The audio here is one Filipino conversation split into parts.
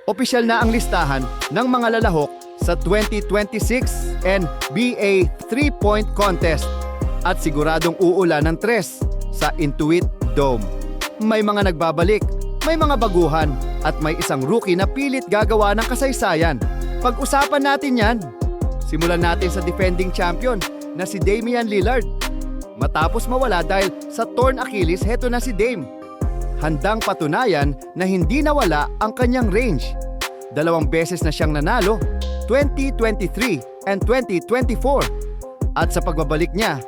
Opisyal na ang listahan ng mga lalahok sa 2026 NBA 3-point contest at siguradong uulan ng tres sa Intuit Dome. May mga nagbabalik, may mga baguhan at may isang rookie na pilit gagawa ng kasaysayan. Pag-usapan natin yan. Simulan natin sa defending champion na si Damian Lillard. Matapos mawala dahil sa torn Achilles, heto na si Dame. Handang patunayan na hindi nawala ang kanyang range. 2 beses na siyang nanalo, 2023 and 2024. At sa pagbabalik niya,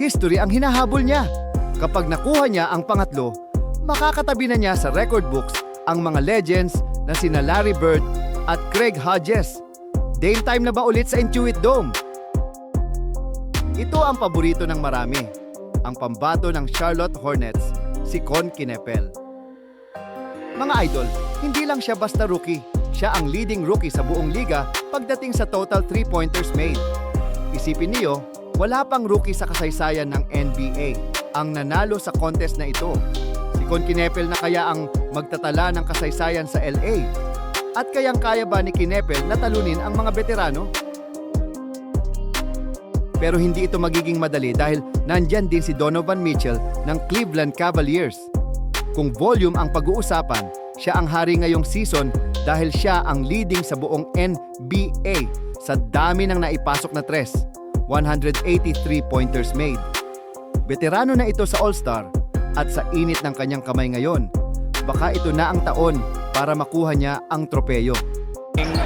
history ang hinahabol niya. Kapag nakuha niya ang pangatlo, makakatabi na niya sa record books ang mga legends na sina Larry Bird at Craig Hodges. Dame time na ba ulit sa Intuit Dome? Ito ang paborito ng marami, ang pambato ng Charlotte Hornets, si Con Kinepel. Mga idol, hindi lang siya basta rookie, siya ang leading rookie sa buong liga pagdating sa total 3-pointers made. Isipin niyo, wala pang rookie sa kasaysayan ng NBA ang nanalo sa contest na ito. Si Con Kinepel na kaya ang magtatala ng kasaysayan sa LA. At kayang-kaya ba ni Kinepel na talunin ang mga veterano? Pero hindi ito magiging madali dahil nandyan din si Donovan Mitchell ng Cleveland Cavaliers. Kung volume ang pag-uusapan, siya ang hari ngayong season dahil siya ang leading sa buong NBA sa dami ng naipasok na tres, 183 pointers made. Veterano na ito sa All-Star at sa init ng kanyang kamay ngayon, baka ito na ang taon para makuha niya ang tropeyo.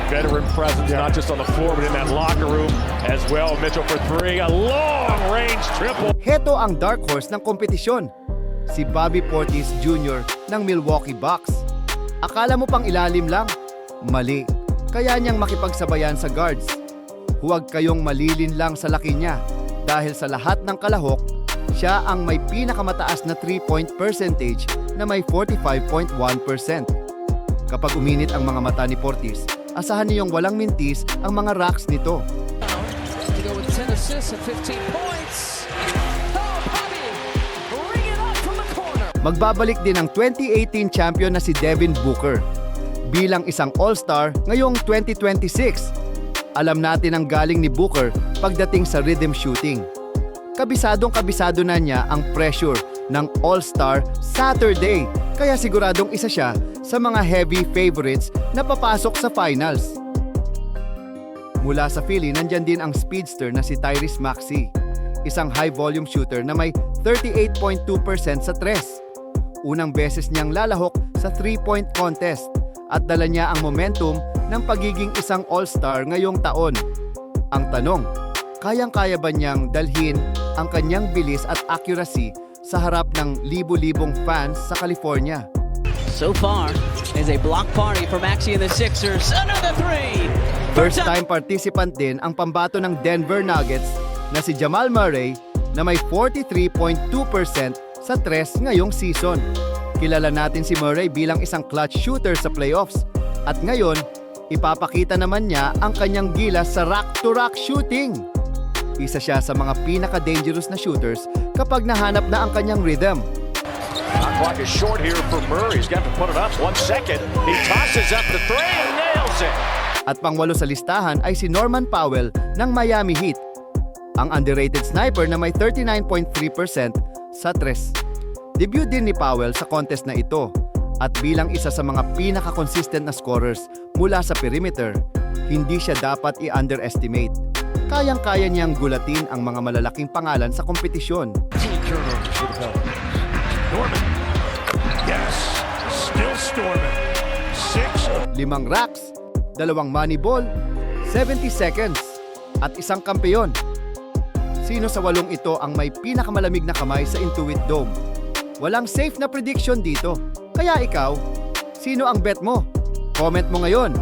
Veteran presence, not just on the floor, but in that locker room as well. Mitchell for three, a long-range triple. Heto ang dark horse ng kompetisyon, si Bobby Portis Jr. ng Milwaukee Bucks. Akala mo pang ilalim lang? Mali. Kaya niyang makipagsabayan sa guards. Huwag kayong malilin lang sa laki niya dahil sa lahat ng kalahok, siya ang may pinakamataas na 3-point percentage na may 45.1%. Kapag uminit ang mga mata ni Portis, asahan niyong walang mintis ang mga racks nito. To go with 10 assists and 15 points. Oh, Bobby! Bring it up from the corner. Magbabalik din ang 2018 champion na si Devin Booker. Bilang isang All-Star ngayong 2026, alam natin ang galing ni Booker pagdating sa rhythm shooting. Kabisadong-kabisado na niya ang pressure ng All-Star Saturday, kaya siguradong isa siya sa mga heavy favorites na papasok sa finals. Mula sa Philly, nandyan din ang speedster na si Tyrese Maxey, isang high-volume shooter na may 38.2% sa tres. Unang beses niyang lalahok sa 3-point contest at dala niya ang momentum ng pagiging isang All-Star ngayong taon. Ang tanong, kayang-kaya ba niyang dalhin ang kanyang bilis at accuracy sa harap ng libo-libong fans sa California? So far, is a block party for Maxey and the Sixers. Another three! First-time participant din ang pambato ng Denver Nuggets na si Jamal Murray na may 43.2% sa tres ngayong season. Kilala natin si Murray bilang isang clutch shooter sa playoffs at ngayon, ipapakita naman niya ang kanyang gilas sa rack-to-rack shooting. Isa siya sa mga pinaka-dangerous na shooters kapag nahanap na ang kanyang rhythm. Clock is short here for Murray. He's got to put it up 1 second. He tosses up the three and nails it. At pangwalo sa listahan ay si Norman Powell ng Miami Heat, ang underrated sniper na may 39.3% sa tres. Debut din ni Powell sa contest na ito at bilang isa sa mga pinaka-consistent na scorers mula sa perimeter, hindi siya dapat i-underestimate. Kayang-kaya niyang gulatin ang mga malalaking pangalan sa kompetisyon. Norman. Yes. Still storming. 6. 5 racks, 2 money ball, 70 seconds, at isang kampeyon. Sino sa 8 ito ang may pinakamalamig na kamay sa Intuit Dome? Walang safe na prediction dito. Kaya ikaw, sino ang bet mo? Comment mo ngayon.